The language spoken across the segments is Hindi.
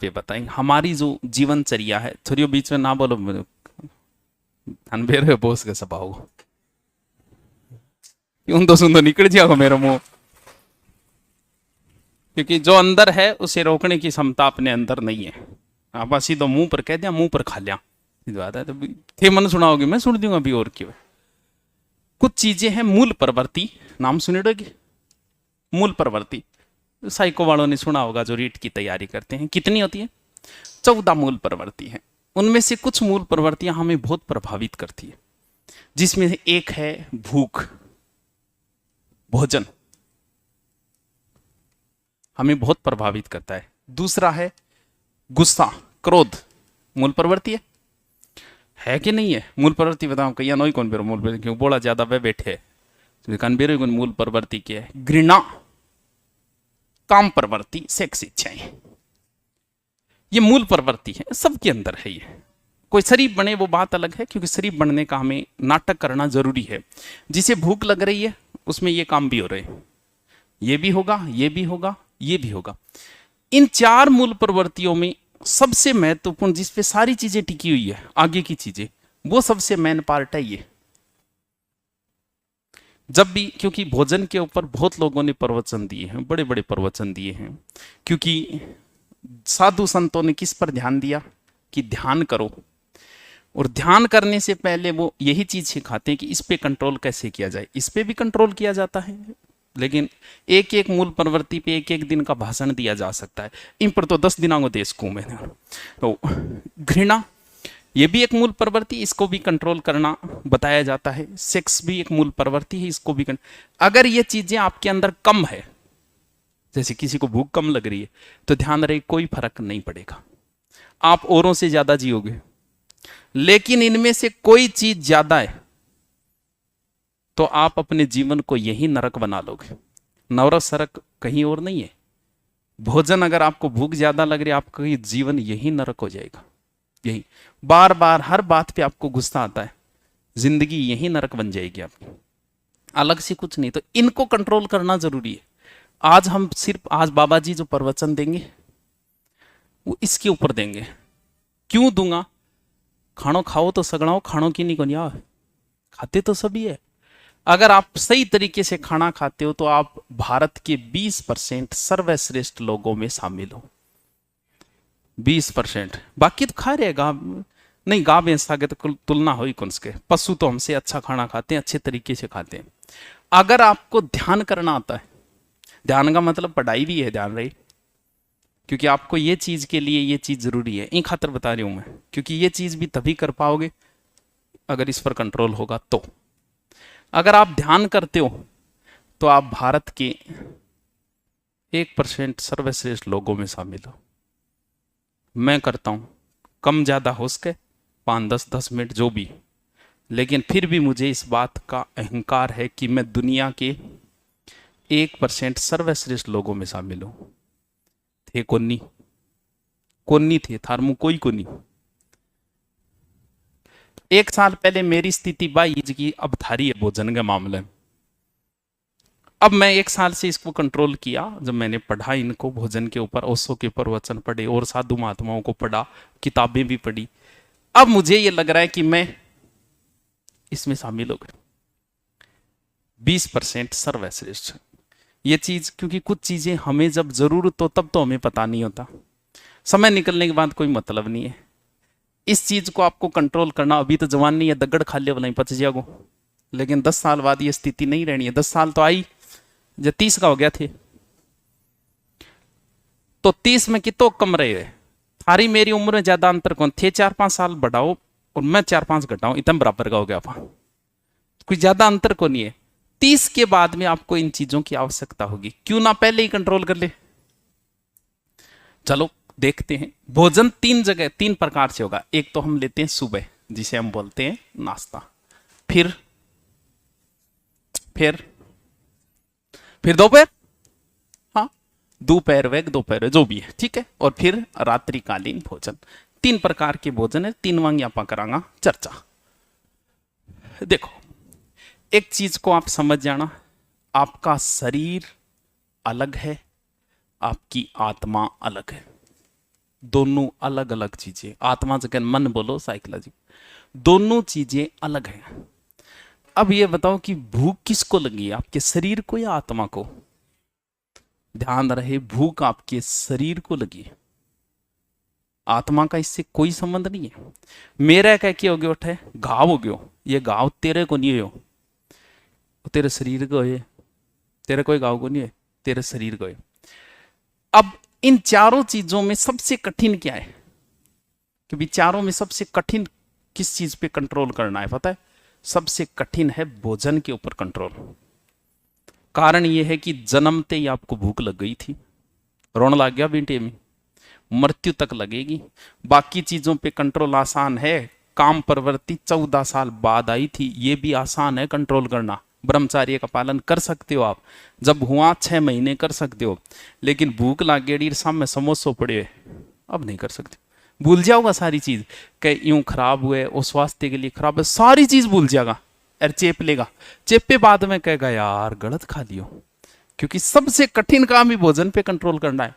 पे बताएंगे हमारी जो जीवनचर्या है। थोड़ी बीच में ना बोलो, अनबेर बोस के सभा हो यूं तो सुन तो निकल जाओ मेरे मुंह, क्योंकि जो अंदर है उसे रोकने की क्षमता अपने अंदर नहीं है। आप सीधो तो मुंह पर कह दिया, मुंह पर खा लिया, बात है। तो थे मन सुनाओगे मैं सुन दूंगा अभी और क्यों। कुछ चीजें हैं मूल प्रवृत्ति, नाम सुनेडोगे मूल प्रवृत्ति। साइको वालों ने सुना होगा जो रीट की तैयारी करते हैं। कितनी होती है? 14 मूल प्रवृत्ति है। उनमें से कुछ मूल प्रवृत्तियां हमें बहुत प्रभावित करती है, जिसमें से एक है भूख, भोजन हमें बहुत प्रभावित करता है। दूसरा है गुस्सा, क्रोध, मूल प्रवृत्ति है कि नहीं है? मूल प्रवृत्ति बताओ कहीं नोई कौन बेरो मूल प्रवृत्ति, क्यों बोला ज्यादा वे बैठे कौन बेरो मूल प्रवृत्ति क्या है? घृणा, काम प्रवृत्ति, सेक्स इच्छाएं, ये मूल प्रवृत्ति है, सबके अंदर है ये। कोई शरीफ बने वो बात अलग है, क्योंकि शरीफ बनने का हमें नाटक करना जरूरी है। जिसे भूख लग रही है उसमें ये काम भी हो रहे हैं, ये भी होगा, ये भी होगा, ये भी होगा। इन 4 मूल प्रवृत्तियों में सबसे महत्वपूर्ण, जिसपे सारी चीजें टिकी हुई है आगे की चीजें, वो सबसे मेन पार्ट है ये। जब भी, क्योंकि भोजन के ऊपर बहुत लोगों ने प्रवचन दिए हैं, बड़े बड़े प्रवचन दिए हैं, क्योंकि साधु संतों ने किस पर ध्यान दिया कि ध्यान करो, और ध्यान करने से पहले वो यही चीज सिखाते हैं कि इस पे कंट्रोल कैसे किया जाए। इस पे भी कंट्रोल किया जाता है, लेकिन एक एक मूल प्रवृत्ति पे एक एक दिन का भाषण दिया जा सकता है। इन पर तो 10 दिनों को देश को मैंने। तो घृणा, ये भी एक मूल प्रवृत्ति, इसको भी कंट्रोल करना बताया जाता है। सेक्स भी एक मूल प्रवृत्ति है, इसको भी अगर ये चीजें आपके अंदर कम है, जैसे किसी को भूख कम लग रही है, तो ध्यान रहे कोई फर्क नहीं पड़ेगा, आप औरों से ज्यादा जियोगे। लेकिन इनमें से कोई चीज ज्यादा है तो आप अपने जीवन को यही नरक बना लोगे। नरक सरक कहीं और नहीं है। भोजन, अगर आपको भूख ज्यादा लग रही है, आपका जीवन यही नरक हो जाएगा। यही बार बार हर बात पे आपको गुस्सा आता है, जिंदगी यही नरक बन जाएगी आपकी, अलग से कुछ नहीं। तो इनको कंट्रोल करना जरूरी है। आज हम सिर्फ, आज बाबा जी जो प्रवचन देंगे वो इसके ऊपर देंगे। क्यों दूंगा? खानो खाओ तो सगड़ाओ, खानो की नहीं कोनिया, खाते तो सभी है। अगर आप सही तरीके से खाना खाते हो तो आप भारत के 20% सर्वश्रेष्ठ लोगों में शामिल हो। 20%, बाकी तो खा रहे गाँव नहीं, गाँव भैंस के तो तुलना हो ही कौन सके। पशु तो हमसे अच्छा खाना खाते हैं, अच्छे तरीके से खाते हैं। अगर आपको ध्यान करना आता है, ध्यान का मतलब पढ़ाई भी है, ध्यान रही, क्योंकि आपको ये चीज के लिए ये चीज जरूरी है, इन खातर बता रही हूं मैं, क्योंकि ये चीज भी तभी कर पाओगे अगर इस पर कंट्रोल होगा। तो अगर आप ध्यान करते हो तो आप भारत के 1% सर्वश्रेष्ठ लोगों में शामिल हो। मैं करता हूं, कम ज्यादा हो सके 5-10 मिनट जो भी, लेकिन फिर भी मुझे इस बात का अहंकार है कि मैं दुनिया के 1% सर्वश्रेष्ठ लोगों में शामिल हूं। थे कोनी कोनी थे थारमू कोई कोनी। 1 साल पहले मेरी स्थिति बाईज की अब थारी है भोजन के मामले में। अब मैं 1 साल से इसको कंट्रोल किया, जब मैंने पढ़ा इनको भोजन के ऊपर, ओशो के प्रवचन पढ़े और साधु महात्माओं को पढ़ा, किताबें भी पढ़ी। अब मुझे ये लग रहा है कि मैं इसमें शामिल हो गया। 20% सर्वश्रेष्ठ ये चीज, क्योंकि कुछ चीजें हमें जब जरूरत हो तब तो हमें पता नहीं होता, समय निकलने के बाद कोई मतलब नहीं है। इस चीज को आपको कंट्रोल करना, अभी तो जवान नहीं है, दगड़ खा लिया नहीं पच जाओ, लेकिन 10 साल बाद ये स्थिति नहीं रहनी है। 10 साल तो आई, जब 30 का हो गया थे तो 30 में कितो कम रहे है। थारी मेरी उम्र में ज्यादा अंतर कौन थे, 4-5 साल बढ़ाओ और मैं 4-5 घटाऊं, इतना बराबर का हो गया। कोई ज्यादा अंतर को नहीं है। 30 के बाद में आपको इन चीजों की आवश्यकता होगी, क्यों ना पहले ही कंट्रोल कर ले। चलो देखते हैं। भोजन 3 जगह 3 प्रकार से होगा। एक तो हम लेते हैं सुबह, जिसे हम बोलते हैं नाश्ता, फिर दोपहर, हाँ दोपहर वेग दोपहर जो भी है, ठीक है, और फिर रात्रिकालीन भोजन। 3 प्रकार के भोजन है, 3 वांग यहाँ करांगा चर्चा। देखो, एक चीज को आप समझ जाना, आपका शरीर अलग है, आपकी आत्मा अलग है। दोनों अलग अलग चीजें, आत्मा जगह मन बोलो साइकोलॉजी, दोनों चीजें अलग हैं। अब ये बताओ कि भूख किसको लगी है, आपके शरीर को या आत्मा को? ध्यान रहे, भूख आपके शरीर को लगी है, आत्मा का इससे कोई संबंध नहीं है। मेरा क्या किया हो गया, उठे घाव हो गयो, ये घाव तेरे को नहीं हो, तेरे शरीर को है, तेरे कोई घाव को नहीं है, तेरे शरीर को है। अब इन चारों चीजों में सबसे कठिन क्या है, क्योंकि चारों में सबसे कठिन किस चीज पे कंट्रोल करना है पता है? सबसे कठिन है भोजन के ऊपर कंट्रोल। कारण यह है कि जन्मते ही आपको भूख लग गई थी, रोने लग गया बेटे में, मृत्यु तक लगेगी। बाकी चीजों पे कंट्रोल आसान है, काम प्रवृत्ति 14 साल बाद आई थी, ये भी आसान है कंट्रोल करना, ब्रह्मचार्य का पालन कर सकते हो आप, जब हुआ 6 महीने कर सकते हो। लेकिन भूख लाग गई सामने समोसो पड़े हुए, अब नहीं कर सकते, भूल जाओगा सारी चीज, कह यूं खराब हुए और स्वास्थ्य के लिए खराब है, सारी चीज भूल जाएगा और चेप लेगा, चेपे बाद में कहेगा यार गलत खा लियो, क्योंकि सबसे कठिन काम ही भोजन पे कंट्रोल करना है।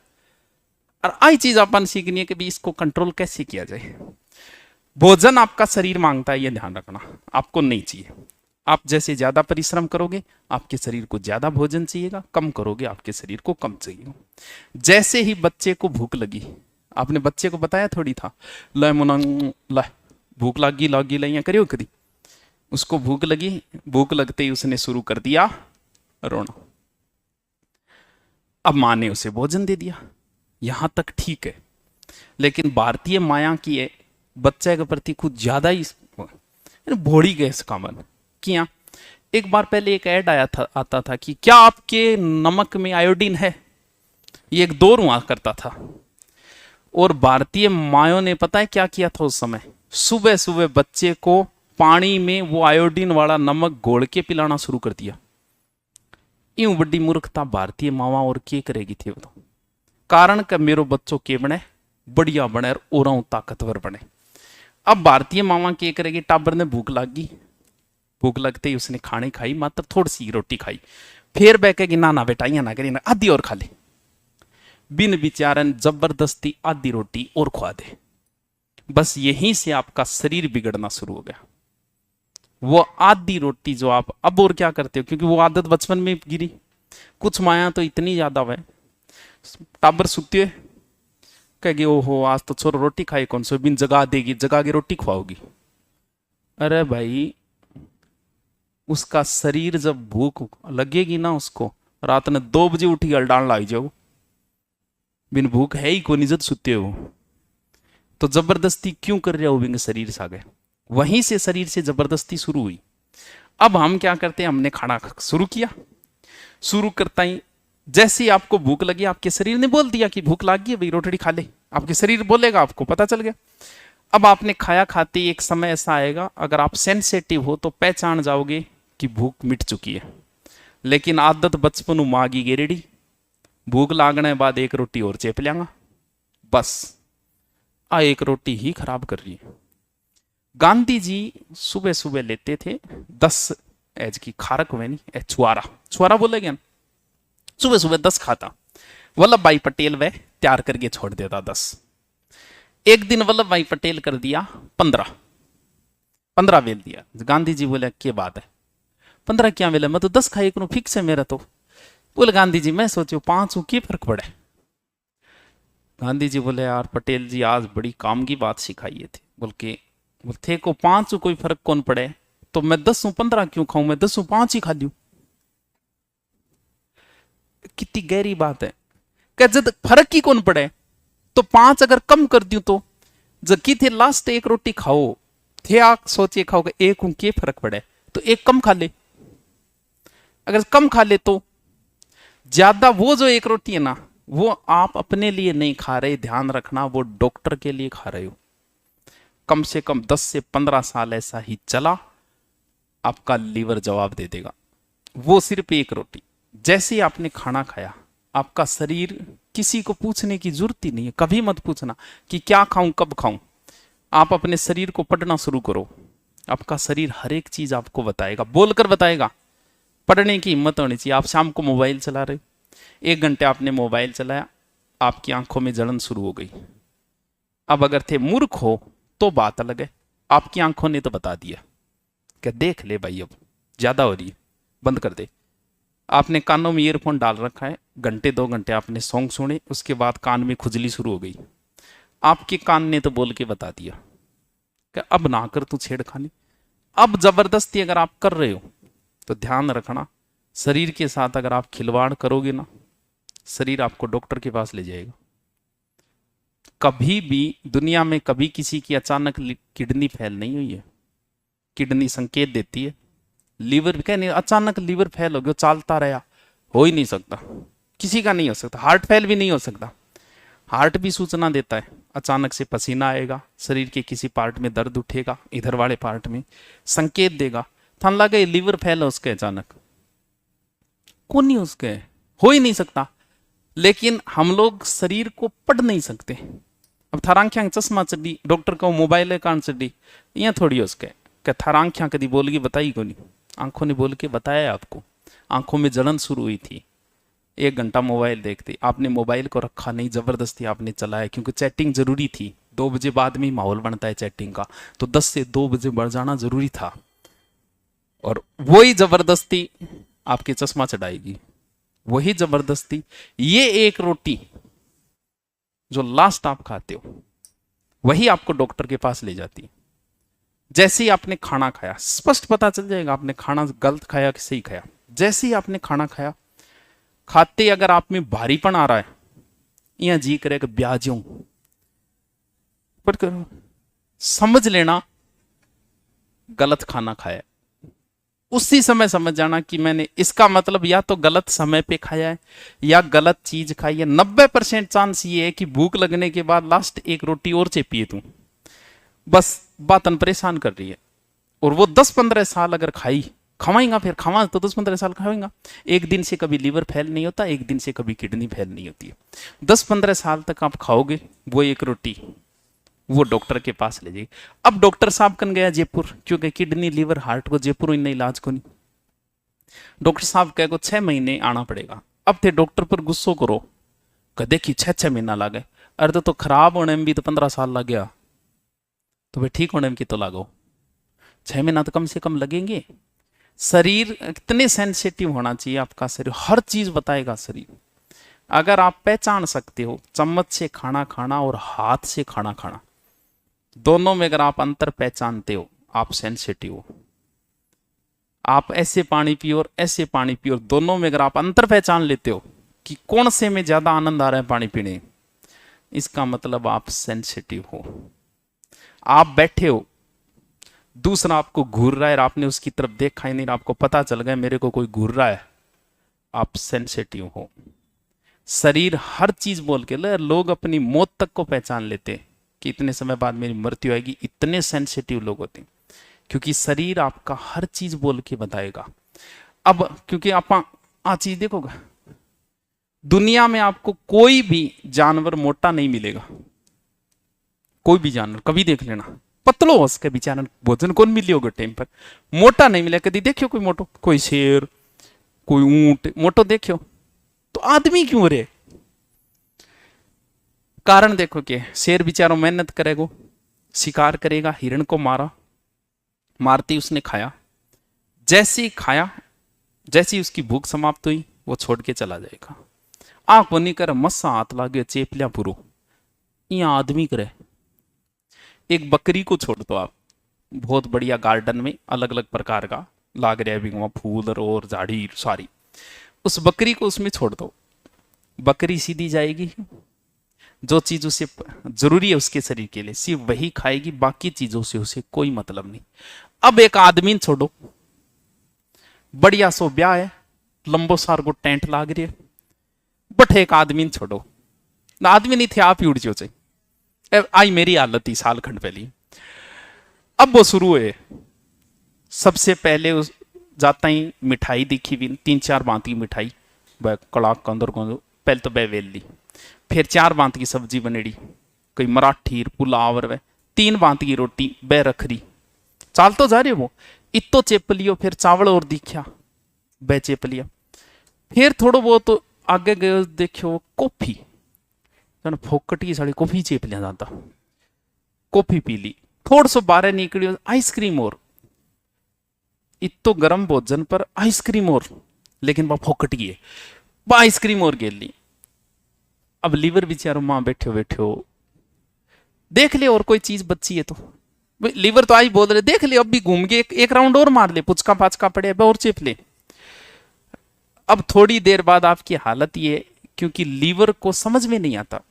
और आई चीज अपन सीखनी है कि भी इसको कंट्रोल कैसे किया जाए। भोजन आपका शरीर मांगता है, ये ध्यान रखना, आपको नहीं चाहिए। आप जैसे ज्यादा परिश्रम करोगे आपके शरीर को ज्यादा भोजन चाहिएगा, कम करोगे आपके शरीर को कम चाहिए। जैसे ही बच्चे को भूख लगी, आपने बच्चे को बताया थोड़ी था, ला मुना ला भूख लगी लगी ला करियो करी, उसको भूख लगी, भूख लगते ही उसने शुरू कर दिया रोना। अब माँ ने उसे भोजन दे दिया, यहां तक ठीक है। लेकिन भारतीय माया की है बच्चे के प्रति कुछ ज्यादा ही भोड़ी गए इसका मन किया। एक बार पहले एक ऐड आता था कि क्या आपके नमक में आयोडीन है, ये एक दौर हुआ करता था। और भारतीय मायों ने पता है क्या किया था उस समय, सुबह सुबह बच्चे को पानी में वो आयोडीन वाला नमक घोल के पिलाना शुरू कर दिया। यूं बड़ी मूर्खता भारतीय मावा और के करेगी थी वो तो। कारण का मेरो बच्चों के बने बढ़िया बने और ताकतवर बने। अब भारतीय मावा के करेगी, टाबर ने भूख लगी, भूख लगते ही उसने खाने खाई, मात्र थोड़ी सी रोटी खाई, फिर बह कहेगी ना ना बेटा ये ना करी ना, आधी और खा ले, बिन विचारन जबरदस्ती आधी रोटी और खुआ दे। बस यहीं से आपका शरीर बिगड़ना शुरू हो गया। वो आधी रोटी जो आप अब और क्या करते हो, क्योंकि वो आदत बचपन में गिरी, कुछ माया तो इतनी ज्यादा है, टाबर सुते हुए कहेगी ओहो आज तो छोरो रोटी खाई कौन सो, बिन जगा देगी, जगा के रोटी खुआओगी। अरे भाई उसका शरीर जब भूख लगेगी ना उसको, रात ने 2 बजे उठी हलडान लाई जाओ, बिन भूख है ही को निजत सुते हो, तो जबरदस्ती क्यों कर रहे हो बिन शरीर से आगे। वहीं से शरीर से जबरदस्ती शुरू हुई। अब हम क्या करते हैं, हमने खाना शुरू किया, शुरू करता ही जैसे ही आपको भूख लगी, आपके शरीर ने बोल दिया कि भूख लगी है भाई रोटी खा ले, आपके शरीर बोलेगा, आपको पता चल गया। अब आपने खाया, खाते एक समय ऐसा आएगा, अगर आप सेंसिटिव हो तो पहचान जाओगे कि भूख मिट चुकी है। लेकिन आदत बचपन मागी गेरेडी, भूख लागने बाद एक रोटी और चेप लियांगा, बस आ एक रोटी ही खराब कर रही है। गांधी जी सुबह सुबह लेते थे 10 एज की खारक वे नहीं छुआरा, छुआरा बोलेगे ना, सुबह सुबह 10 खाता। वल्लभ भाई पटेल वह तैयार करके छोड़ देता 10। एक दिन वल्लभ भाई पटेल कर दिया 15 वेल दिया। गांधी जी बोले क्या बात है 15 क्या वेला, मैं तो 10 खाई करूं फिक्स है मेरा तो। बोले गांधी जी मैं सोचो 5 की फर्क पड़े। गांधी जी बोले यार पटेल जी आज बड़ी काम की बात सिखाई थी, बोल के थे को 5 कोई फर्क कौन पड़े, तो मैं 10 15 क्यों खाऊं, मैं 10 5 ही खा लूं। कितनी गहरी बात है, क्या जब फर्क ही कौन पड़े तो 5 अगर कम कर दूं तो जबकि थे लास्ट एक रोटी खाओ थे, आप सोचिए खाओगे एक के फर्क पड़े तो एक कम खा ले, अगर कम खा ले तो ज्यादा, वो जो एक रोटी है ना वो आप अपने लिए नहीं खा रहे, ध्यान रखना वो डॉक्टर के लिए खा रहे हो। कम से कम 10 से 15 साल ऐसा ही चला, आपका लीवर जवाब दे देगा। वो सिर्फ एक रोटी, जैसे ही आपने खाना खाया आपका शरीर, किसी को पूछने की जरूरत ही नहीं है, कभी मत पूछना कि क्या खाऊं कब खाऊं, आप अपने शरीर को पढ़ना शुरू करो, आपका शरीर हर एक चीज आपको बताएगा, बोलकर बताएगा। पढ़ने की हिम्मत होनी चाहिए। आप शाम को मोबाइल चला रहे, 1 घंटे आपने मोबाइल चलाया, आपकी आंखों में जलन शुरू हो गई, अब अगर थे मूर्ख हो तो बात अलग है, आपकी आंखों ने तो बता दिया कि देख ले भाई अब ज्यादा हो रही है, बंद कर दे। आपने कानों में ईयरफोन डाल रखा है, घंटे 2 घंटे आपने सॉन्ग सुने, उसके बाद कान में खुजली शुरू हो गई, आपके कान ने तो बोल के बता दिया कि अब ना कर तू छेड़खानी। अब जबरदस्ती अगर आप कर रहे हो तो ध्यान रखना, शरीर के साथ अगर आप खिलवाड़ करोगे ना, शरीर आपको डॉक्टर के पास ले जाएगा। कभी भी दुनिया में कभी किसी की अचानक किडनी फेल नहीं हुई है। किडनी संकेत देती है, लीवर क्या नहीं, अचानक लीवर फेल हो गया, चालता रहा, हो ही नहीं सकता, किसी का नहीं हो सकता। हार्ट फेल भी नहीं हो सकता। हार्ट भी सूचना देता है, अचानक से पसीना आएगा, शरीर के किसी पार्ट में दर्द उठेगा, इधर वाले पार्ट में संकेत देगा, थन लगे लीवर फेल हो उसके, अचानक कौन नहीं उसके, हो ही नहीं सकता। लेकिन हम लोग शरीर को पढ़ नहीं सकते। अब थारांख्या चश्मा चढ़ी, डॉक्टर को मोबाइल कान चढ़ी, यहाँ थोड़ी उसके क्या थारांख्या कभी बोल के बताई को नहीं, आंखों ने बोल के बताया आपको। आंखों में जलन शुरू हुई थी, 1 घंटा मोबाइल देखते, आपने मोबाइल को रखा नहीं, जबरदस्ती आपने चलाया, क्योंकि चैटिंग जरूरी थी। 2 बजे बाद में माहौल बनता है चैटिंग का, तो 10 से 2 बजे बढ़ जाना जरूरी था, और वही जबरदस्ती आपके चश्मा चढ़ाएगी, वही जबरदस्ती। ये एक रोटी जो लास्ट आप खाते हो वही आपको डॉक्टर के पास ले जाती है। जैसे ही आपने खाना खाया, स्पष्ट पता चल जाएगा आपने खाना गलत खाया कि सही खाया। जैसे ही आपने खाना खाया, खाते अगर आप में भारीपन आ रहा है, या जी करे कि ब्याजों पर करो, समझ लेना गलत खाना खाया। उसी समय समझ जाना कि मैंने, इसका मतलब या तो गलत समय पे खाया है या गलत चीज खाई है। 90% चांस ये है कि भूख लगने के बाद लास्ट एक रोटी और चेपी है तू, बस बातन परेशान कर रही है। और वो 10-15 साल अगर खवाएंगा, फिर खवा तो 10-15 साल खाएंगा। एक दिन से कभी लीवर फेल नहीं होता, एक दिन से कभी किडनी फेल नहीं होती है। 10-15 साल तक आप खाओगे वो एक रोटी, वो डॉक्टर के पास ले जाएगी। अब डॉक्टर साहब कन गया जयपुर, क्योंकि किडनी लीवर हार्ट को जयपुर इन इलाज को नहीं। डॉक्टर साहब कह को 6 महीने आना पड़ेगा। अब थे डॉक्टर पर गुस्सो करो, कदे की 6 महीना लगे, अरे तो खराब होने में भी तो 15 साल लग गया, तो भाई ठीक होने में की तो लागो 6 महीना तो कम से कम लगेंगे। शरीर कितने सेंसिटिव होना चाहिए आपका शरीर, हर चीज बताएगा शरीर। अगर आप पहचान सकते हो चम्मच से खाना खाना और हाथ से खाना खाना, दोनों में अगर आप अंतर पहचानते हो, आप सेंसिटिव हो। आप ऐसे पानी पियो और ऐसे पानी पियो, दोनों में अगर आप अंतर पहचान लेते हो कि कौन से में ज्यादा आनंद आ रहा है पानी पीने, इसका मतलब आप सेंसिटिव हो। आप बैठे हो, दूसरा आपको घूर रहा है और आपने उसकी तरफ देखा ही नहीं, आपको पता चल गया मेरे को कोई घूर रहा है, आप सेंसिटिव हो। शरीर हर चीज बोल के लोग अपनी मौत तक को पहचान लेते कि इतने समय बाद मेरी मृत्यु आएगी, इतने सेंसिटिव लोग होते हैं, क्योंकि शरीर आपका हर चीज बोल के बताएगा। अब क्योंकि आप आ चीज देखोगे, दुनिया में आपको कोई भी जानवर मोटा नहीं मिलेगा, कोई भी जानवर कभी देख लेना, पतलो हो सके बेचारा, भोजन कौन मिली होगा टाइम पर, मोटा नहीं मिलेगा। कभी देखियो कोई मोटो, कोई शेर, कोई ऊंट मोटो देखियो, तो आदमी क्यों रे? कारण देखो कि शेर बेचारा मेहनत करेगा, शिकार करेगा, हिरण को मारा, मारती उसने खाया, जैसे ही खाया, जैसी उसकी भूख समाप्त हुई, वो छोड़ के चला जाएगा। आंख बनी कर मस्सा हाथ लागे चेप लिया पूरो, यहाँ आदमी करे। एक बकरी को छोड़ दो आप, बहुत बढ़िया गार्डन में अलग अलग प्रकार का लाग रहा है भी वहां फूल और झाड़ी सारी, उस बकरी को उसमें छोड़ दो, बकरी सीधी जाएगी, जो चीज उसे जरूरी है उसके शरीर के लिए सिर्फ वही खाएगी, बाकी चीजों से उसे कोई मतलब नहीं। अब एक आदमी छोड़ो, बढ़िया सो ब्याह है, लंबो सार को टेंट लाग रही है, बट एक आदमी छोड़ो ना, आदमी नहीं थे आप ही उड़ जाओ। आई मेरी हालत ही साल खंड पहली। अब वो शुरू है, सबसे पहले उस जाता ही मिठाई दिखी भी 3-4 बात की मिठाई, कड़ाक कंदर कंदर, पहले तो बह वेल ली, फिर 4 बात की सब्जी बनेड़ी, कोई मराठी पुलाव, 3 बात की रोटी बह रखरी, चाल तो जा रहे वो इतो चेप लियो, फिर चावल और दिखा बह चेप लिया, फिर थोड़ा बहुत तो आगे गए देखियो कॉफी, फोकट की साड़ी कॉफी चेप लिया जाता, कॉफी पी ली, थोड़ा सो बाहर निकली आइसक्रीम और इतो गर्म भोजन पर आइसक्रीम और, लेकिन वह फोकट गई वह आइसक्रीम और गेल ली। अब लीवर बेचारो मां बैठे बैठे देख ले और कोई चीज बची है तो लीवर तो आई बोल रहे देख ले अब भी घूम के एक राउंड और मार ले, पुचका पाचका पड़े अब और चिप ले। अब थोड़ी देर बाद आपकी हालत ये, क्योंकि लीवर को समझ में नहीं आता,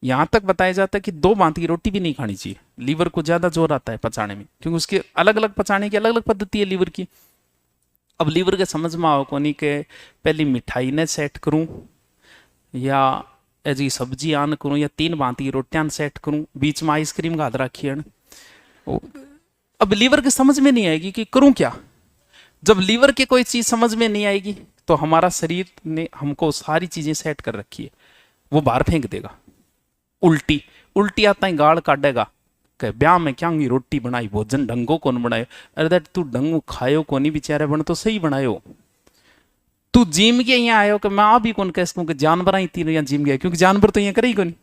यहां तक बताया जाता है कि 2 भांत की रोटी भी नहीं खानी चाहिए, लीवर को ज्यादा जोर आता है पचाने में, क्योंकि उसके अलग अलग पचाने की अलग अलग पद्धति है लीवर की। अब लीवर के समझ में आओ कोनी के पहली मिठाई ने सेट करूं या ऐसी सब्जी आन करूं या 3 भांत की रोटियां सेट करूं, बीच में आइसक्रीम का हाथ रखिए। अब लीवर के समझ में नहीं आएगी कि करूं क्या। जब लीवर की कोई चीज समझ में नहीं आएगी तो हमारा शरीर ने हमको सारी चीजें सेट कर रखी है, वो बाहर फेंक देगा। उल्टी उल्टी आता ही गाड़ काटेगा, कह ब्याह में क्या रोटी बनाई भोजन ढंगो कौन बनायो, अरे तू ढंगो खायो को नहीं बेचारे बन तो सही बनायो, तू जिम के यहाँ आयो कि मैं आ भी कौन कह सकूं कि जानवर ही तीनों यहाँ जिम गया, क्योंकि जानवर तो यहाँ करे ही कौन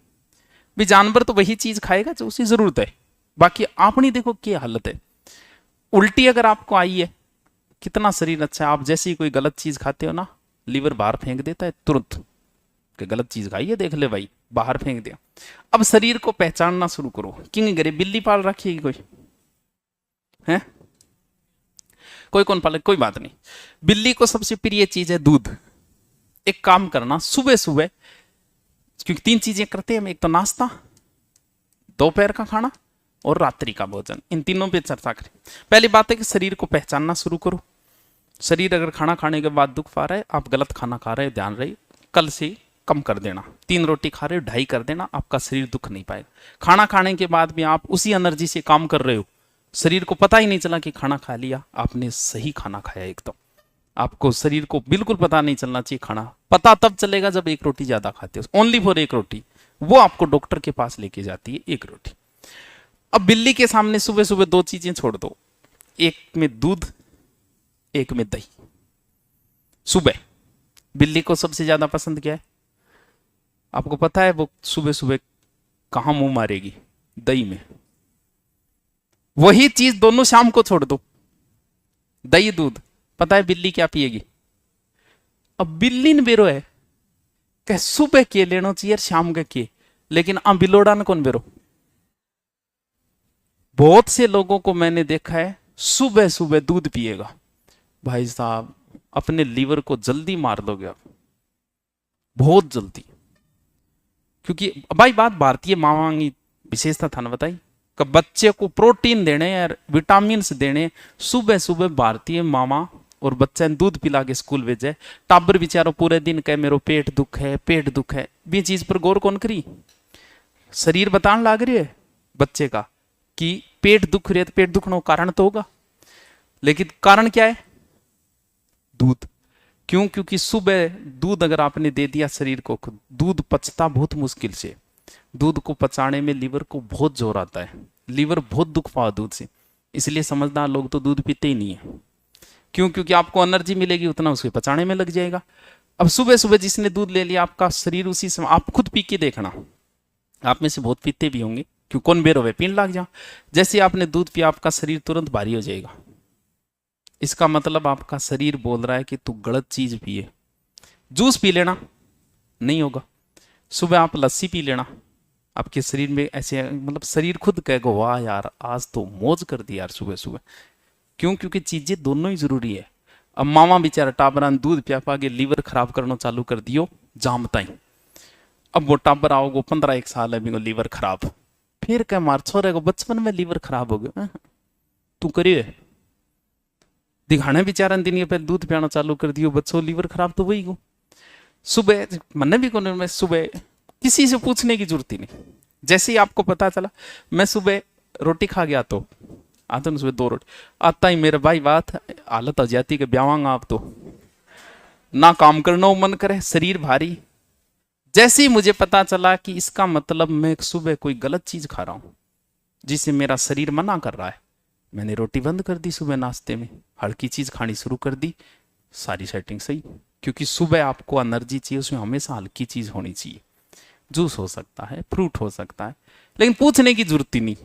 भी, जानवर तो वही चीज खाएगा जो उसकी जरूरत है। बाकी आपनी देखो क्या हालत है। उल्टी अगर आपको आई है, कितना शरीर अच्छा है, आप जैसे ही कोई गलत चीज खाते हो ना लीवर बाहर फेंक देता है तुरंत, कि गलत चीज खाई है देख ले भाई, बाहर फेंक दिया। अब शरीर को पहचानना शुरू करो। क्यों घरे बिल्ली पाल रखी है कोई है, कोई कौन पाले, कोई बात नहीं। बिल्ली को सबसे प्रिय चीज है दूध। एक काम करना सुबह सुबह, क्योंकि 3 चीजें करते हैं हम, एक तो नाश्ता, दोपहर का खाना और रात्रि का भोजन, इन तीनों पे चर्चा करें। पहली बात है कि शरीर को पहचानना शुरू करो। शरीर अगर खाना खाने के बाद दुख पा रहा है, आप गलत खाना खा रहे हो, ध्यान रहे, कल से कम कर देना। 3 रोटी खा रहे हो 2.5 कर देना, आपका शरीर दुख नहीं पाएगा। खाना खाने के बाद भी आप उसी एनर्जी से काम कर रहे हो, शरीर को पता ही नहीं चला कि खाना खा लिया, आपने सही खाना खाया एकदम। आपको शरीर को बिल्कुल पता नहीं चलना चाहिए, खाना पता तब चलेगा जब 1 रोटी ज्यादा खाते हो, ओनली फॉर 1 रोटी, वो आपको डॉक्टर के पास लेके जाती है 1 रोटी। अब बिल्ली के सामने सुबह सुबह 2 चीजें छोड़ दो, एक में दूध, एक में दही। सुबह बिल्ली को सबसे ज्यादा पसंद क्या है आपको पता है, वो सुबह सुबह कहां मुंह मारेगी, दही में। वही चीज दोनों शाम को छोड़ दो, दही दूध, पता है बिल्ली क्या पिएगी। अब बिल्ली ने बेरो है कह सुबह के लेना चाहिए शाम के, लेकिन बिलोड़ा ने कौन बेरो। बहुत से लोगों को मैंने देखा है सुबह सुबह दूध पिएगा। भाई साहब अपने लीवर को जल्दी मार दोगे आप, बहुत जल्दी। क्योंकि भाई बात भारतीय मावा की विशेषता था ना बताई, कि बच्चे को प्रोटीन देने और विटामिन देने, सुबह सुबह भारतीय मामा और बच्चे दूध पिला के स्कूल भेजे। टाबर बेचारो पूरे दिन कहे मेरो पेट दुख है पेट दुख है, भी चीज पर गौर कौन करी। शरीर बताने लाग रही है बच्चे का कि पेट दुख रही है, तो पेट दुखने का कारण तो होगा, लेकिन कारण क्या है, दूध। क्यों, क्योंकि सुबह दूध अगर आपने दे दिया शरीर को, दूध पचता बहुत मुश्किल से, दूध को पचाने में लीवर को बहुत जोर आता है, लीवर बहुत दुख पाओ दूध से, इसलिए समझदार लोग तो दूध पीते ही नहीं है। क्यों, क्योंकि आपको एनर्जी मिलेगी उतना उसके पचाने में लग जाएगा। अब सुबह सुबह जिसने दूध ले लिया, आपका शरीर उसी समय, आप खुद पी के देखना, आप में से बहुत पीते भी होंगे, क्यों कौन बेरो वे पीन लग जाओ, जैसे आपने दूध पिया आपका शरीर तुरंत भारी हो जाएगा। इसका मतलब आपका शरीर बोल रहा है कि तू गलत चीज पिए। जूस पी लेना नहीं होगा, सुबह आप लस्सी पी लेना, आपके शरीर में ऐसे मतलब शरीर खुद कहेगा वाह यार आज तो मौज कर दी यार सुबह सुबह। क्यों, क्योंकि चीजें दोनों ही जरूरी है। अब मामा बेचारा टाबरान दूध पिया पागे लीवर खराब करना चालू कर दियो जामता ही। अब वो टाबर आओगे 15-1 साल है भी लीवर खराब, फिर क्या मार छोरे को बचपन में लीवर खराब हो गया, तू करिए दिखाने बेचारा दिन ये पहले दूध पियाना चालू कर दियो, बच्चों लीवर खराब तो वही को। सुबह मन भी कौन, मैं सुबह किसी से पूछने की जरूरत ही नहीं, जैसे ही आपको पता चला मैं सुबह रोटी खा गया तो आता सुबह 2 रोटी आता ही मेरे भाई बात हालत हो जाती कि ब्यावांगा आप तो ना काम करना मन करे, शरीर भारी। जैसे ही मुझे पता चला कि इसका मतलब मैं सुबह कोई गलत चीज खा रहा हूं जिसे मेरा शरीर मना कर रहा है, मैंने रोटी बंद कर दी, सुबह नाश्ते में हल्की चीज खानी शुरू कर दी, सारी सेटिंग सही। क्योंकि सुबह आपको एनर्जी चाहिए, उसमें हमेशा हल्की चीज होनी चाहिए। जूस हो सकता है, फ्रूट हो सकता है, लेकिन पूछने की जरूरत ही नहीं,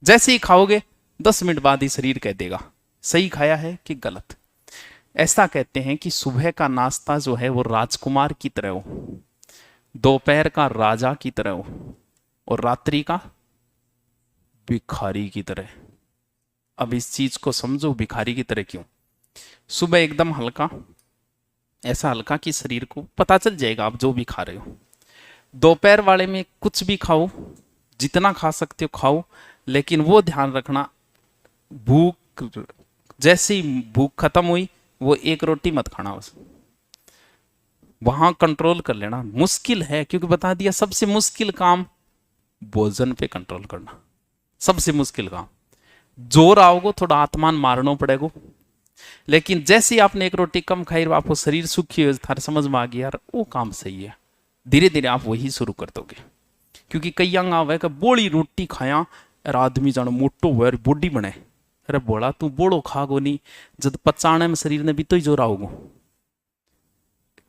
जैसे ही खाओगे 10 मिनट बाद ही शरीर कह देगा सही खाया है कि गलत। ऐसा कहते हैं कि सुबह का नाश्ता जो है वो राजकुमार की तरह हो, दोपहर का राजा की तरह हो, और रात्रि का भिखारी की तरह। अब इस चीज को समझो, भिखारी की तरह क्यों? सुबह एकदम हल्का, ऐसा हल्का कि शरीर को पता चल जाएगा आप जो भी खा रहे हो। दोपहर वाले में कुछ भी खाओ, जितना खा सकते हो खाओ, लेकिन वो ध्यान रखना भूख, जैसे ही भूख खत्म हुई वो एक रोटी मत खाना, बस वहां कंट्रोल कर लेना। मुश्किल है, क्योंकि बता दिया सबसे मुश्किल काम भोजन पे कंट्रोल करना, सबसे मुश्किल काम। जोर आओगे थोड़ा आत्मान मारना पड़ेगा, लेकिन जैसे ही आपने एक रोटी कम खाई, आपको शरीर सुखी हो, थारे समझ में आ गया यार वो काम सही है, धीरे धीरे आप वही शुरू कर दोगे। क्योंकि कई अंग आवे कि बोली रोटी खाया और आदमी जानो मोटो हुआ बॉडी बने। अरे बोला तू बोलो खागो नहीं, जब पचाने में शरीर ने भी तो ही जोर आओगो।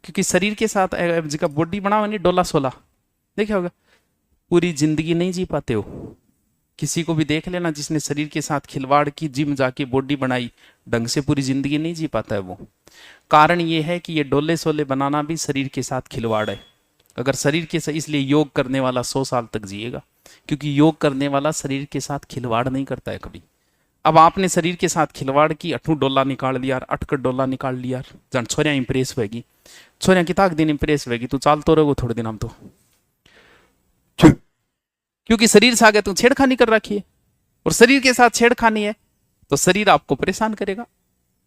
क्योंकि शरीर के साथ जगह बॉडी बना हुआ नहीं, डोला सोला देखे होगा, पूरी जिंदगी नहीं जी पाते हो। किसी को भी देख लेना जिसने शरीर के साथ खिलवाड़ की, जिम जाके बॉडी बनाई, ढंग से पूरी जिंदगी नहीं जी पाता है वो। कारण ये है कि ये डोले सोले बनाना भी शरीर के साथ खिलवाड़ है। अगर शरीर के साथ, इसलिए योग करने वाला 100 साल तक जिएगा, क्योंकि योग करने वाला शरीर के साथ खिलवाड़ नहीं करता है कभी। अब आपने शरीर के साथ खिलवाड़ की, 8 डोला निकाल लिया, 8 का डोला निकाल लिया, जान छोरिया इंप्रेस होगी, छोरिया किताक दिन इंप्रेस होगी, तू चाल तो रहोगे थोड़े दिन हम तो, क्योंकि शरीर से आगे तू छेड़खानी कर रखी है, और शरीर के साथ छेड़खानी है तो शरीर आपको परेशान करेगा।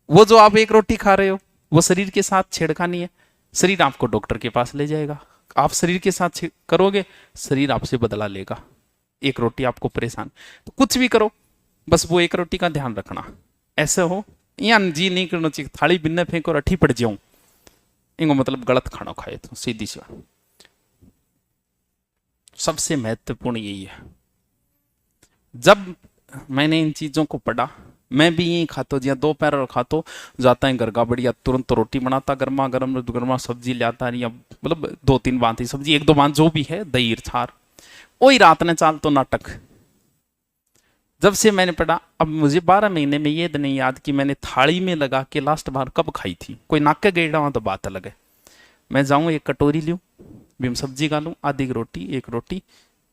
वो जो आप एक रोटी खा रहे हो वो शरीर के साथ छेड़खानी है, शरीर आपको डॉक्टर के पास ले जाएगा। आप शरीर के साथ करोगे, शरीर आपसे बदला लेगा। एक रोटी आपको परेशान, तो कुछ भी करो बस वो एक रोटी का ध्यान रखना। ऐसे हो यहाँ जी नहीं करना चाहिए, थाली बिन्ने फेंक और अठी पड़ जाऊं, इनको मतलब गलत खाना खाए, तो सीधी सी बात। सबसे महत्वपूर्ण यही है। जब मैंने इन चीजों को पढ़ा, मैं भी यही खाता हूँ, दोपहर और खातो जाता है घर का बढ़िया, तुरंत रोटी बनाता, गर्मा गर्मा सब्जी लाता, या मतलब 2-3 बात ही सब्जी, 1-2 बात जो भी है, दही छार, वही रात ने चाल तो नाटक। जब से मैंने पढ़ा, अब मुझे 12 महीने में ये नहीं याद कि मैंने थाली में लगा के लास्ट बार कब खाई थी। कोई नाके गेड़ा हुआ तो बात अलग है। मैं जाऊं एक कटोरी लूं, भीम सब्जी खा लूं, आधी रोटी, एक रोटी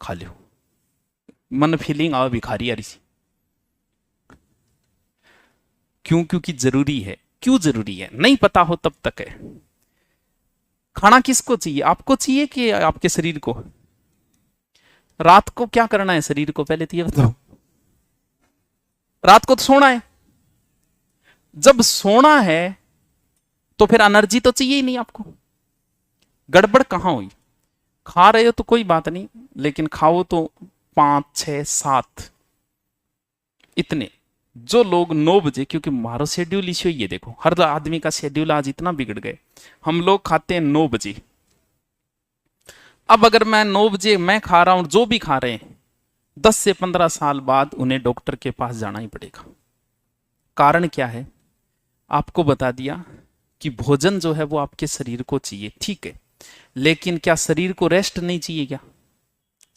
खा लूं, मन फीलिंग आवे भिखारी यारी सी। क्यों? क्योंकि जरूरी है। क्यों जरूरी है? नहीं पता हो तब तक है। खाना किसको चाहिए? आपको चाहिए कि आपके शरीर को? रात को क्या करना है शरीर को, पहले तो ये बताओ। रात को तो सोना है। जब सोना है तो फिर एनर्जी तो चाहिए ही नहीं आपको। गड़बड़ कहां हुई? खा रहे हो तो कोई बात नहीं, लेकिन खाओ तो 5, 6, 7 इतने। जो लोग 9 बजे, क्योंकि हमारा शेड्यूल इश्यू ये देखो, हर आदमी का शेड्यूल आज इतना बिगड़ गए। हम लोग खाते हैं 9 बजे। अब अगर मैं 9 बजे मैं खा रहा हूं, जो भी खा रहे हैं, 10 से 15 साल बाद उन्हें डॉक्टर के पास जाना ही पड़ेगा। कारण क्या है? आपको बता दिया कि भोजन जो है वो आपके शरीर को चाहिए, ठीक है, लेकिन क्या शरीर को रेस्ट नहीं चाहिए? क्या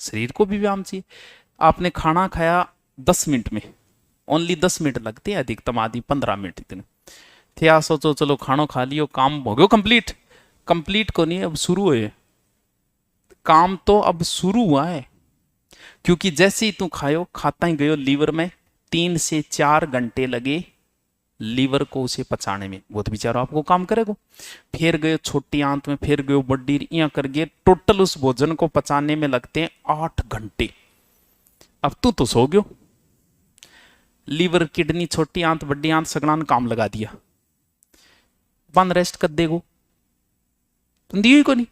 शरीर को भी व्यायाम चाहिए? आपने खाना खाया 10 मिनट में, ओनली 10 मिनट लगते हैं, अधिकतम आधी 15 मिनट इतने थे। आप सोचो चलो खाना खा लियो, काम हो गयो कंप्लीट। कंप्लीट को नहीं, अब शुरू हुए काम, तो अब शुरू हुआ है। क्योंकि जैसे ही तू खायो, खाता ही गयो, लीवर में 3 से 4 घंटे लगे लीवर को उसे पचाने में। वो तो बेचारा आपको काम करेगा। फिर गए छोटी आंत में, फिर गए बड्डी, यहाँ कर गए, टोटल उस भोजन को पचाने में लगते हैं 8 घंटे। अब तू तो सो गयो। लीवर, किडनी, छोटी आंत, बड्डी आंत सगड़ान काम लगा दिया, बंद रेस्ट कर देगो, दियो को नहीं।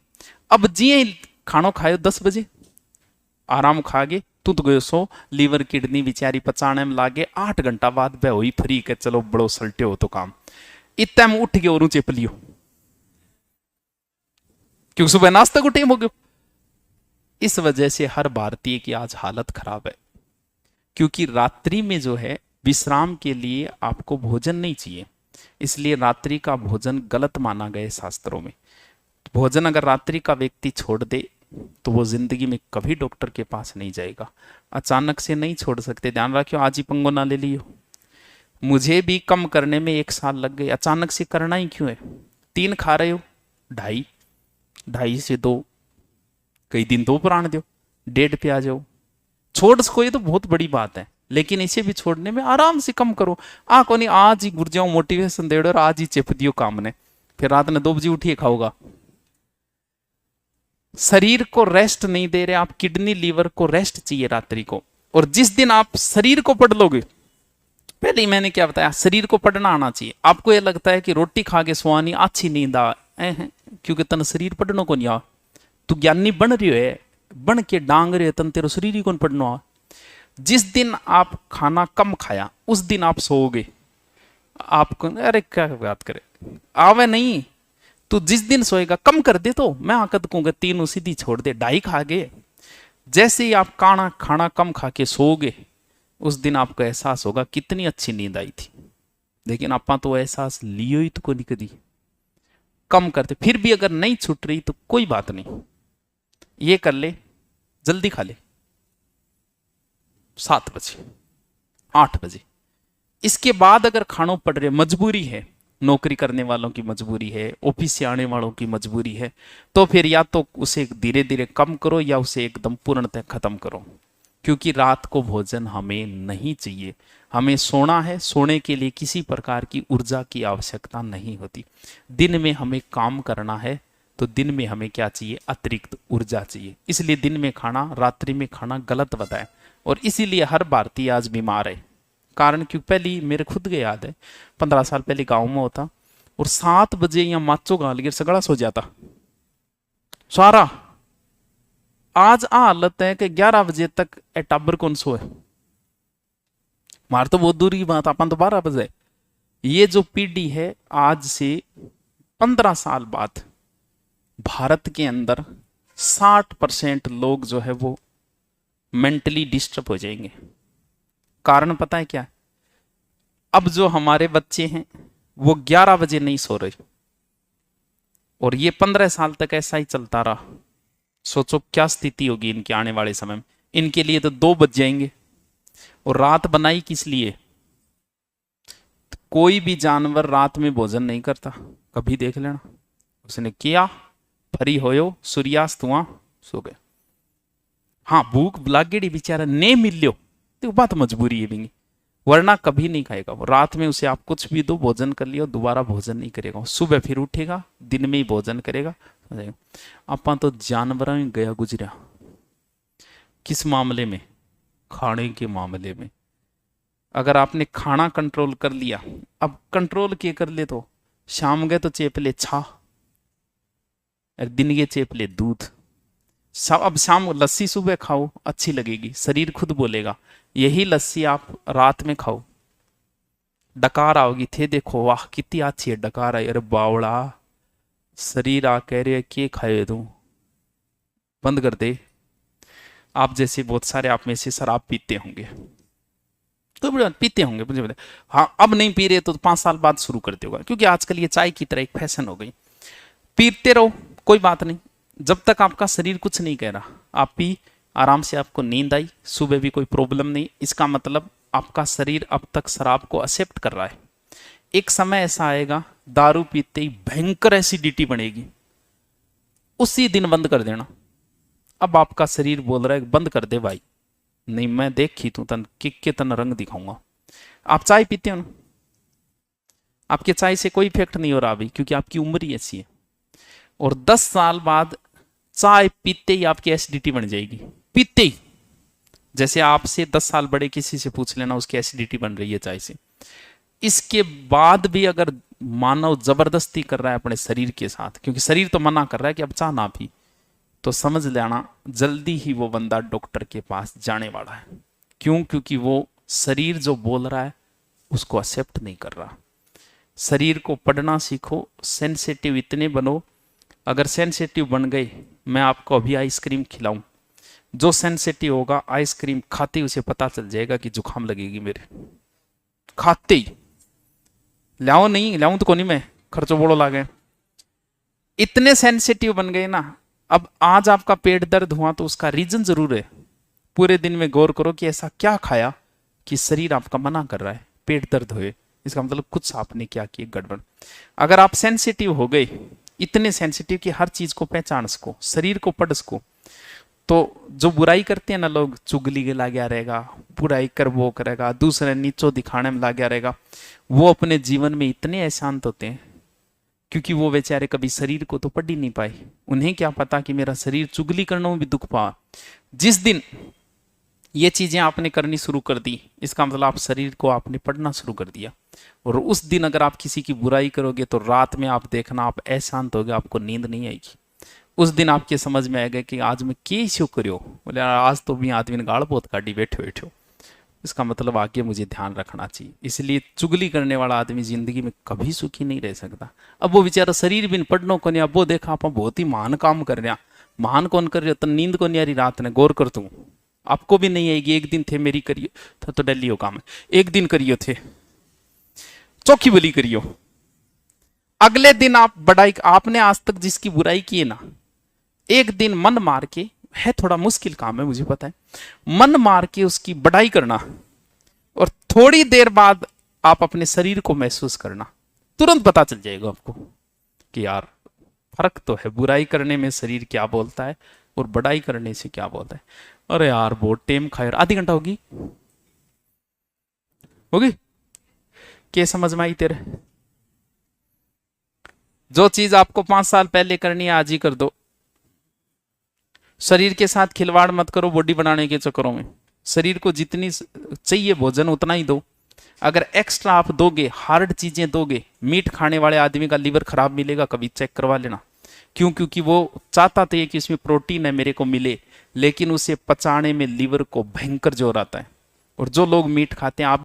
अब जिये खानो खायो 10 बजे, आराम खा गए, तू तो गयो सो, लीवर किडनी बेचारी पचाने में लागे 8 घंटा बाद बह हुई फ्री के, चलो बड़ो सल्टे हो तो काम। इतने में उठ के और चेप लियो, क्योंकि सुबह नाश्ते को टाइम हो गयो। इस वजह से हर भारतीय की आज हालत खराब है, क्योंकि रात्रि में जो है विश्राम के लिए आपको भोजन नहीं चाहिए, इसलिए रात्रि का भोजन गलत माना गया शास्त्रों में। भोजन अगर रात्रि का व्यक्ति छोड़ दे तो वो जिंदगी में कभी डॉक्टर के पास नहीं जाएगा। अचानक से नहीं छोड़ सकते, ध्यान रखियो, आज ही पंगो ना ले लियो। मुझे भी कम करने में 1 साल लग गए, अचानक से करना ही क्यों है? 3 खा रहे हो, 2.5, 2.5 से 2, कई दिन 2 प्राण दो, 1.5 पे आ जाओ। छोड़ सको ये तो बहुत बड़ी बात है, लेकिन इसे भी छोड़ने में आराम से कम करो। को नहीं आज ही गुर जाओ, मोटिवेशन दे और आज ही चेप दियो काम ने, फिर रात में 2 बजे उठिए खाओगा। शरीर को रेस्ट नहीं दे रहे आप, किडनी लीवर को रेस्ट चाहिए रात्रि को। और जिस दिन आप शरीर को पढ़ लोगे, पहले ही मैंने क्या बताया, शरीर को पढ़ना आना चाहिए। आपको यह लगता है कि रोटी खा के सोआनी अच्छी नींद आ, क्योंकि तन शरीर पढ़नो को नहीं आ। तू ज्ञानी बन रही है, बन के डांग रहे तन तेरो शरीर ही कौन पढ़नो आ। जिस दिन आप खाना कम खाया उस दिन आप सोओगे। आपको अरे क्या बात करे, आवे नहीं। तू जिस दिन सोएगा कम कर दे, तो मैं आकद कहूंगा 3 सीधी छोड़ दे, 2.5 खा गए। जैसे ही आप खाना कम खा के सोओगे, उस दिन आपको एहसास होगा कितनी अच्छी नींद आई थी। लेकिन आपा तो एहसास लियो ही तो को नहीं कदी। कम करते, फिर भी अगर नहीं छूट रही तो कोई बात नहीं, ये कर ले, जल्दी खा ले, 7 बजे 8 बजे। इसके बाद अगर खानों पड़ रहे, मजबूरी है, नौकरी करने वालों की मजबूरी है, ऑफिस से आने वालों की मजबूरी है, तो फिर या तो उसे धीरे धीरे कम करो या उसे एकदम पूर्णतः खत्म करो। क्योंकि रात को भोजन हमें नहीं चाहिए। हमें सोना है, सोने के लिए किसी प्रकार की ऊर्जा की आवश्यकता नहीं होती। दिन में हमें काम करना है, तो दिन में हमें क्या चाहिए? अतिरिक्त ऊर्जा चाहिए। इसलिए दिन में खाना, रात्रि में खाना गलत बताए। और इसीलिए हर भारतीय आज बीमार है। कारण क्यों? पहले मेरे खुद के याद है, 15 साल पहले गांव में होता और 7 बजे या माचो गाल गिर सगड़ा सो जाता सारा। आज आ हालत है कि 11 बजे तक टाबर कौन सो है। मार तो बहुत दूर की बात, अपन तो 12 बजे। ये जो पीढ़ी है, आज से 15 साल बाद भारत के अंदर 60% लोग जो है वो मेंटली डिस्टर्ब हो जाएंगे। कारण पता है क्या? अब जो हमारे बच्चे हैं वो 11 बजे नहीं सो रहे, और ये 15 साल तक ऐसा ही चलता रहा। सोचो क्या स्थिति होगी इनके आने वाले समय में। इनके लिए तो 2 बज जाएंगे। और रात बनाई किस लिए? कोई भी जानवर रात में भोजन नहीं करता, कभी देख लेना। उसने किया, फरी होयो, सूर्यास्त हुआ, सो गए। हाँ, भूख लागेड़ी बेचारा ने मिलियो तो बात मजबूरी है भी, वरना कभी नहीं खाएगा वो। रात में उसे आप कुछ भी दो, भोजन कर लियो, दोबारा भोजन नहीं करेगा। सुबह फिर उठेगा, दिन में ही भोजन करेगा। आपा तो जानवर में गया गुजरा। किस मामले में? खाने के मामले में। अगर आपने खाना कंट्रोल कर लिया, अब कंट्रोल के कर ले तो शाम गए तो चेप ले छा, दिन के चेप ले दूध। अब शाम लस्सी सुबह खाओ, अच्छी लगेगी, शरीर खुद बोलेगा। यही लस्सी आप रात में खाओ, डकार आओगी थे, देखो वाह कितनी अच्छी है डकार आई, अरे बावड़ा शरीर आ कह रहे के खाए तू, बंद कर दे। आप जैसे बहुत सारे आप में से शराब पीते होंगे, तो पीते होंगे मुझे पता। हाँ, अब नहीं पी रहे तो 5 साल बाद शुरू करते होगा, क्योंकि आजकल ये चाय की तरह एक फैशन हो गई। पीते रहो, कोई बात नहीं, जब तक आपका शरीर कुछ नहीं कह रहा। आप पी, आराम से आपको नींद आई, सुबह भी कोई प्रॉब्लम नहीं। इसका मतलब आपका शरीर अब तक शराब को एक्सेप्ट कर रहा है। एक समय ऐसा आएगा, दारू पीते ही भयंकर एसिडिटी बनेगी, उसी दिन बंद कर देना। अब आपका शरीर बोल रहा है बंद कर दे भाई, नहीं मैं देखी तू तन किक के तन रंग दिखाऊंगा। आप चाय पीते हो ना, आपके चाय से कोई इफेक्ट नहीं हो रहा अभी, क्योंकि आपकी उम्र ही ऐसी है। और 10 साल बाद चाय पीते ही आपकी एसिडिटी बन जाएगी, पीते ही। जैसे आपसे 10 साल बड़े किसी से पूछ लेना, उसकी एसिडिटी बन रही है चाय से। इसके बाद भी अगर मानव जबरदस्ती कर रहा है अपने शरीर के साथ, क्योंकि शरीर तो मना कर रहा है कि अब चाह ना पी, तो समझ लेना जल्दी ही वो बंदा डॉक्टर के पास जाने वाला है। क्यों? क्योंकि वो शरीर जो बोल रहा है उसको एक्सेप्ट नहीं कर रहा। शरीर को पढ़ना सीखो, सेंसिटिव इतने बनो। अगर सेंसिटिव बन गए, मैं आपको अभी आइसक्रीम खिलाऊं, जो सेंसिटिव होगा आइसक्रीम खाते ही उसे पता चल जाएगा कि जुकाम लगेगी मेरे, खाते ही। लाओ नहीं लाऊं तो कोनी मैं, खर्चो बोलो लागे। इतने सेंसिटिव बन गए ना, अब आज आपका पेट दर्द हुआ तो उसका रीजन जरूर है। पूरे दिन में गौर करो कि ऐसा क्या खाया कि शरीर आपका मना कर रहा है, पेट दर्द हुए, इसका मतलब कुछ आपने क्या किया गड़बड़। अगर आप सेंसिटिव हो गए, इतने सेंसिटिव कि हर चीज को पहचान सको, शरीर को पढ़ सको, तो जो बुराई करते हैं ना लोग, चुगली के ला गया रहेगा, बुराई कर वो करेगा, दूसरे नीचो दिखाने में ला गया रहेगा, वो अपने जीवन में इतने अशांत होते हैं क्योंकि वो बेचारे कभी शरीर को तो पढ़ ही नहीं पाए। उन्हें क्या पता कि मेरा शरीर चुगली करने में भी दुख पा। जिस दिन ये चीजें आपने करनी शुरू कर दी, इसका मतलब आप शरीर को आपने पढ़ना शुरू कर दिया। और उस दिन अगर आप किसी की बुराई करोगे तो रात में आप देखना आप अशांत हो गए, आपको नींद नहीं आएगी। उस दिन आपके समझ में आएगा कि आज मैं के शो करो, बोले आज तो भी आदमी ने गाल बहुत काटी बैठे बैठे, इसका मतलब आगे मुझे ध्यान रखना चाहिए। इसलिए चुगली करने वाला आदमी जिंदगी में कभी सुखी नहीं रह सकता। अब वो बेचारा शरीर भी पढ़नो को नहीं, अब वो देखा आप बहुत ही महान काम कर रहे, महान कौन कर रहे हो, तो नींद को नहीं आ रही रात ने, गौर कर तू, आपको भी नहीं आएगी। एक दिन थे मेरी करियो था तो डेली हो काम है, एक दिन करियो थे चौकी बली करियो, अगले दिन आप बड़ाई, आपने आज तक जिसकी बुराई की है ना, एक दिन मन मार के, है थोड़ा मुश्किल काम है मुझे पता है, मन मार के उसकी बड़ाई करना, और थोड़ी देर बाद आप अपने शरीर को महसूस करना, तुरंत पता चल जाएगा आपको कि यार फर्क तो है, बुराई करने में शरीर क्या बोलता है और बड़ाई करने से क्या बोलता है। अरे यार बहुत टेम खाए, आधी घंटा होगी होगी, क्या समझ में आई तेरे? जो चीज आपको 5 साल पहले करनी है आज ही कर दो। शरीर के साथ खिलवाड़ मत करो बॉडी बनाने के चक्करों में। शरीर को जितनी चाहिए भोजन उतना ही दो। अगर एक्स्ट्रा आप दोगे, हार्ड चीजें दोगे, मीट खाने वाले आदमी का लीवर खराब मिलेगा, कभी चेक करवा लेना। क्यों? क्योंकि वो चाहता था कि इसमें प्रोटीन है मेरे को मिले, लेकिन उसे पचाने में लीवर को भयंकर जोर आता है। और जो लोग मीट खाते हैं, आप